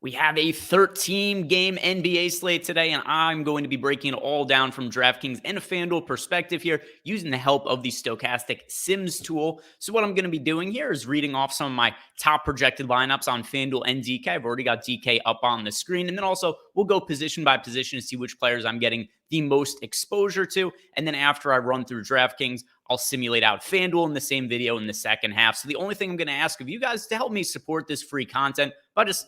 We have a 13-game NBA slate today, and I'm going to be breaking it all down from DraftKings and a FanDuel perspective here using the help of the Stokastic Sims tool. So what I'm going to be doing here is reading off some of my top projected lineups on FanDuel and DK. I've already got DK up on the screen, and then also we'll go position by position to see which players I'm getting the most exposure to. And then after I run through DraftKings, I'll simulate out FanDuel in the same video in the second half. So the only thing I'm going to ask of you guys is to help me support this free content by just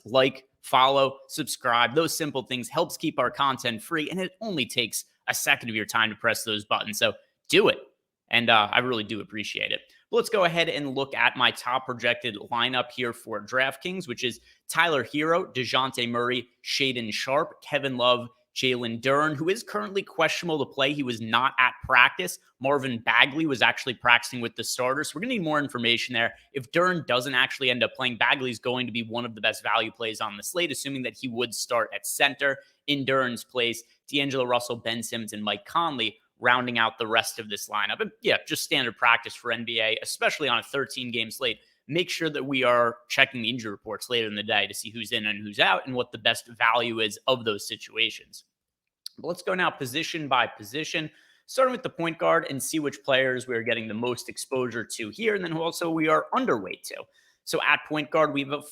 follow, subscribe. Those simple things helps keep our content free, and it only takes a second of your time to press those buttons. So do it, and I really do appreciate it. But let's go ahead and look at my top projected lineup here for DraftKings, which is Tyler Hero, DeJounte Murray, Shaedon Sharpe, Kevin Love, Jalen Duren, who is currently questionable to play. He was not at practice. Marvin Bagley was actually practicing with the starters. So we're going to need more information there. If Duren doesn't actually end up playing, Bagley is going to be one of the best value plays on the slate, assuming that he would start at center. In Duren's place, D'Angelo Russell, Ben Simmons, and Mike Conley rounding out the rest of this lineup. And yeah, just standard practice for NBA, especially on a 13-game slate. Make sure that we are checking the injury reports later in the day to see who's in and who's out and what the best value is of those situations. But let's go now position by position, starting with the point guard and see which players we're getting the most exposure to here, and then who also we are underweight to. So at point guard, we have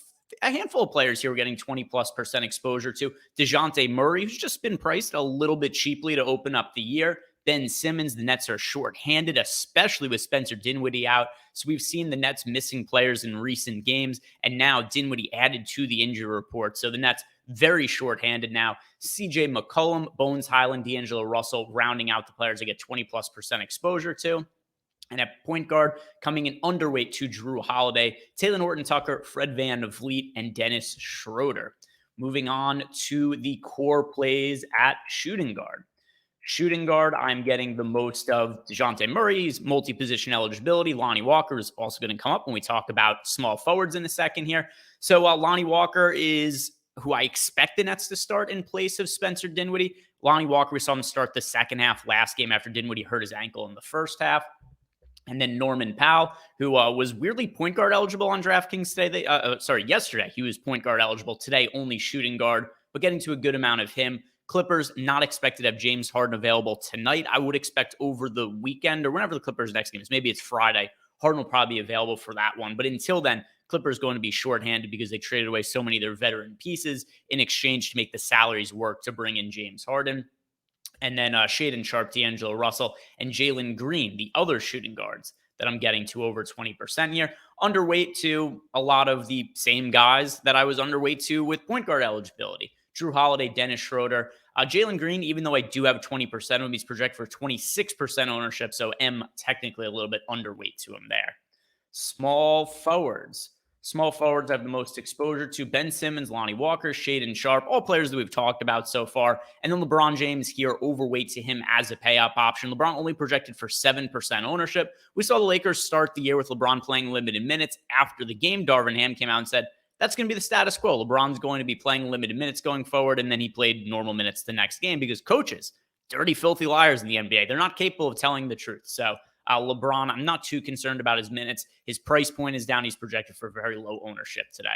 a handful of players here we're getting 20+% exposure to. DeJounte Murray, who's just been priced a little bit cheaply to open up the year. Ben Simmons, the Nets are shorthanded, especially with Spencer Dinwiddie out. So we've seen the Nets missing players in recent games, and now Dinwiddie added to the injury report. So the Nets very shorthanded now. CJ McCollum, Bones Highland, D'Angelo Russell, rounding out the players I get 20+% exposure to. And at point guard, coming in underweight to Drew Holiday, Taylor Horton-Tucker, Fred VanVleet, and Dennis Schroeder. Moving on to the core plays at shooting guard. Shooting guard, I'm getting the most of DeJounte Murray's multi-position eligibility. Lonnie Walker is also going to come up when we talk about small forwards in a second here. So Lonnie Walker is who I expect the Nets to start in place of Spencer Dinwiddie. Lonnie Walker, we saw him start the second half last game after Dinwiddie hurt his ankle in the first half. And then Norman Powell, who was weirdly point guard eligible on DraftKings today. Yesterday. He was point guard eligible. Today, only shooting guard, but getting to a good amount of him. Clippers not expected to have James Harden available tonight. I would expect over the weekend or whenever the Clippers' next game is. Maybe it's Friday. Harden will probably be available for that one. But until then, Clippers going to be shorthanded because they traded away so many of their veteran pieces in exchange to make the salaries work to bring in James Harden. And then Shaedon Sharpe, D'Angelo Russell, and Jalen Green, the other shooting guards that I'm getting to over 20% here. Underweight to a lot of the same guys that I was underweight to with point guard eligibility. Drew Holiday, Dennis Schroeder. Jalen Green, even though I do have 20% of him, he's projected for 26% ownership, so am technically a little bit underweight to him there. Small forwards. Small forwards I have the most exposure to. Ben Simmons, Lonnie Walker, Shaedon Sharpe, all players that we've talked about so far. And then LeBron James here, overweight to him as a pay-up option. LeBron only projected for 7% ownership. We saw the Lakers start the year with LeBron playing limited minutes. After the game, Darvin Ham came out and said, that's going to be the status quo. LeBron's going to be playing limited minutes going forward, and then he played normal minutes the next game because coaches, dirty, filthy liars in the NBA. They're not capable of telling the truth. So LeBron, I'm not too concerned about his minutes. His price point is down. He's projected for very low ownership today.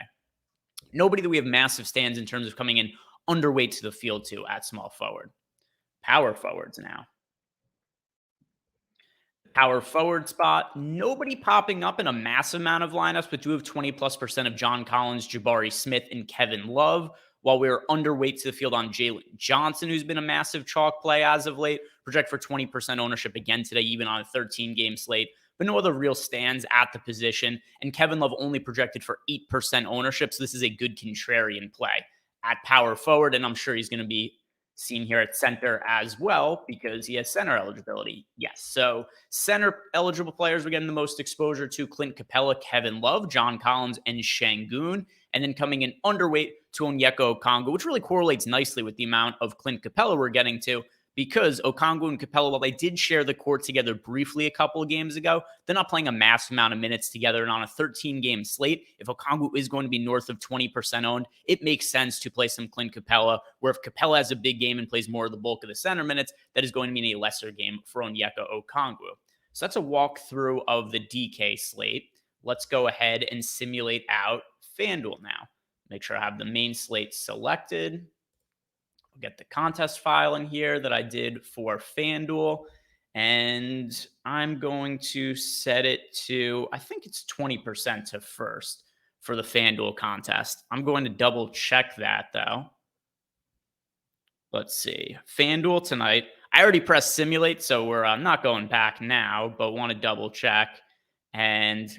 Nobody that we have massive stands in terms of coming in underweight to the field to at small forward. Power forwards now. Power forward spot, nobody popping up in a massive amount of lineups, but do have 20+% of John Collins, Jabari Smith, and Kevin Love, while we're underweight to the field on Jalen Johnson, who's been a massive chalk play as of late. Project for 20% ownership again today, even on a 13-game slate, but no other real stands at the position. And Kevin Love only projected for 8% ownership, so this is a good contrarian play at power forward, and I'm sure he's going to be seen here at center as well because he has center eligibility. Yes, so center eligible players we're getting the most exposure to: Clint Capella, Kevin Love, John Collins, and Şengün. And then coming in underweight to Onyeka Okongwu, which really correlates nicely with the amount of Clint Capella we're getting to, because Okongwu and Capella, while they did share the court together briefly a couple of games ago, they're not playing a massive amount of minutes together. And on a 13-game slate, if Okongwu is going to be north of 20% owned, it makes sense to play some Clint Capella, where if Capella has a big game and plays more of the bulk of the center minutes, that is going to mean a lesser game for Onyeka Okongwu. So that's a walkthrough of the DK slate. Let's go ahead and simulate out FanDuel now. Make sure I have the main slate selected. I'll get the contest file in here that I did for FanDuel. And I'm going to set it to, I think it's 20% to first for the FanDuel contest. I'm going to double check that though. Let's see. FanDuel tonight. I already pressed simulate, so we're not going back now, but want to double check. And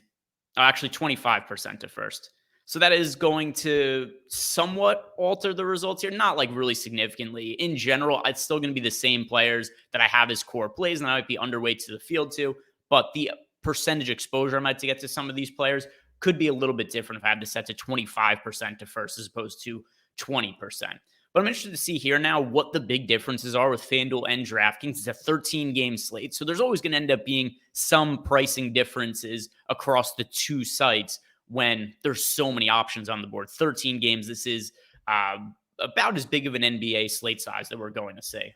actually 25% to first. So that is going to somewhat alter the results here. Not like really significantly. In general, it's still going to be the same players that I have as core plays, and I might be underweight to the field too. But the percentage exposure I might to get to some of these players could be a little bit different if I had to set to 25% to first as opposed to 20%. But I'm interested to see here now what the big differences are with FanDuel and DraftKings. It's a 13-game slate, so there's always going to end up being some pricing differences across the two sites when there's so many options on the board. 13 games, this is about as big of an NBA slate size that we're going to see.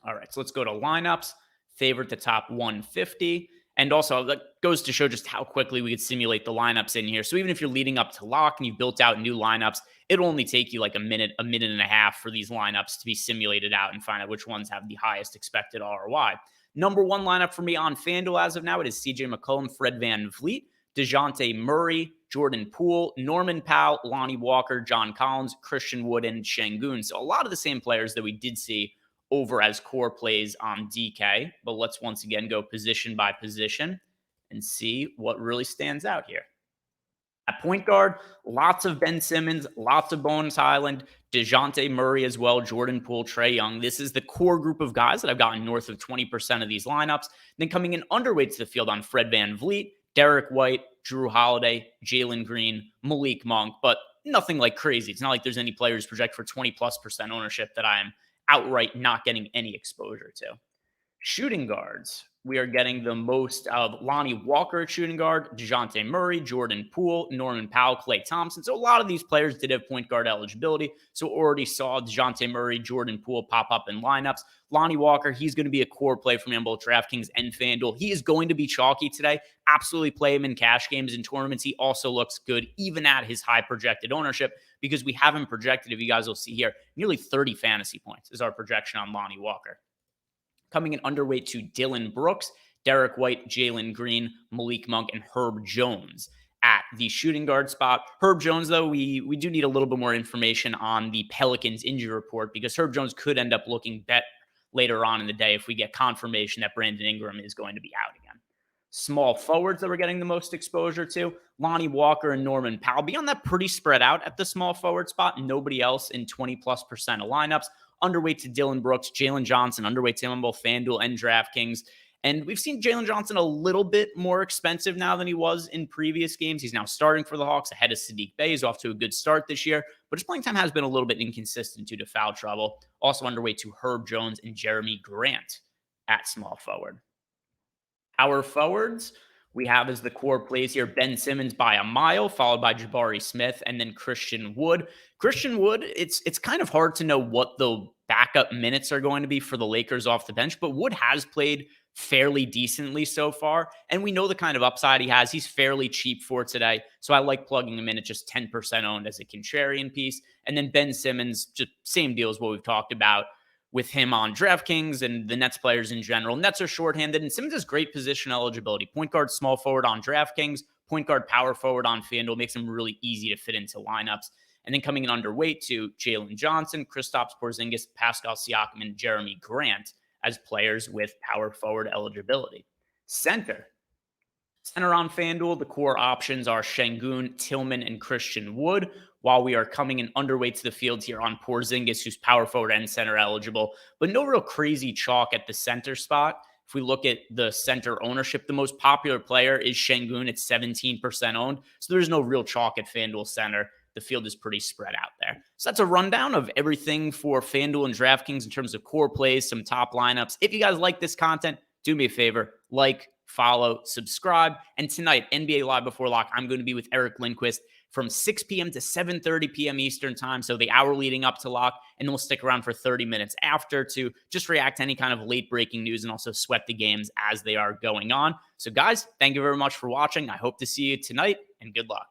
All right, so let's go to lineups. Favorite to top 150. And also, that goes to show just how quickly we could simulate the lineups in here. So even if you're leading up to lock and you've built out new lineups, it'll only take you like a minute and a half for these lineups to be simulated out and find out which ones have the highest expected ROI. Number one lineup for me on FanDuel as of now, it is CJ McCollum, Fred VanVleet, DeJounte Murray, Jordan Poole, Norman Powell, Lonnie Walker, John Collins, Christian Wood, and Şengün. So a lot of the same players that we did see over as core plays on DK. But let's once again go position by position and see what really stands out here. At point guard, lots of Ben Simmons, lots of Bones Highland, DeJounte Murray as well, Jordan Poole, Trae Young. This is the core group of guys that I've gotten north of 20% of these lineups. Then coming in underweight to the field on Fred VanVleet, Derek White, Drew Holiday, Jalen Green, Malik Monk, but nothing like crazy. It's not like there's any players projected for 20+% ownership that I am outright not getting any exposure to. Shooting guards, we are getting the most of Lonnie Walker at shooting guard, DeJounte Murray, Jordan Poole, Norman Powell, Klay Thompson. So a lot of these players did have point guard eligibility. So already saw DeJounte Murray, Jordan Poole pop up in lineups. Lonnie Walker, he's going to be a core play for me on both DraftKings and FanDuel. He is going to be chalky today. Absolutely play him in cash games and tournaments. He also looks good even at his high projected ownership because we have him projected, if you guys will see here, nearly 30 fantasy points is our projection on Lonnie Walker. Coming in underweight to Dylan Brooks, Derek White, Jalen Green, Malik Monk, and Herb Jones at the shooting guard spot. Herb Jones, though, we do need a little bit more information on the Pelicans injury report because Herb Jones could end up looking better later on in the day if we get confirmation that Brandon Ingram is going to be out again. Small forwards that we're getting the most exposure to, Lonnie Walker and Norman Powell. Beyond that, pretty spread out at the small forward spot. Nobody else in 20+% of lineups. Underweight to Dylan Brooks, Jalen Johnson, underweight to him on both FanDuel and DraftKings. And we've seen Jalen Johnson a little bit more expensive now than he was in previous games. He's now starting for the Hawks ahead of Sadiq Bey. He's off to a good start this year, but his playing time has been a little bit inconsistent due to foul trouble. Also underweight to Herb Jones and Jeremy Grant at small forward. Power forwards, we have as the core plays here Ben Simmons by a mile, followed by Jabari Smith, and then Christian Wood. Christian Wood, it's kind of hard to know what the backup minutes are going to be for the Lakers off the bench, but Wood has played fairly decently so far, and we know the kind of upside he has. He's fairly cheap for today, so I like plugging him in at just 10% owned as a contrarian piece. And then Ben Simmons, just same deal as what we've talked about with him on DraftKings and the Nets players in general. Nets are shorthanded, and Simmons has great position eligibility. Point guard, small forward on DraftKings, point guard, power forward on FanDuel. Makes him really easy to fit into lineups. And then coming in underweight to Jalen Johnson, Kristaps Porzingis, Pascal Siakam, and Jeremy Grant as players with power forward eligibility. Center on FanDuel, the core options are Şengün, Tillman, and Christian Wood, while we are coming in underweight to the field here on Porzingis, who's power forward and center eligible, but no real crazy chalk at the center spot. If we look at the center ownership, the most popular player is Şengün at 17% owned, so there's no real chalk at FanDuel center. The field is pretty spread out there. So that's a rundown of everything for FanDuel and DraftKings in terms of core plays, some top lineups. If you guys like this content, do me a favor, like, follow, subscribe. And tonight, NBA Live Before Lock, I'm going to be with Eric Lindquist from 6 p.m. to 7:30 p.m. Eastern time, so the hour leading up to lock, and we'll stick around for 30 minutes after to just react to any kind of late-breaking news and also sweat the games as they are going on. So guys, thank you very much for watching. I hope to see you tonight, and good luck.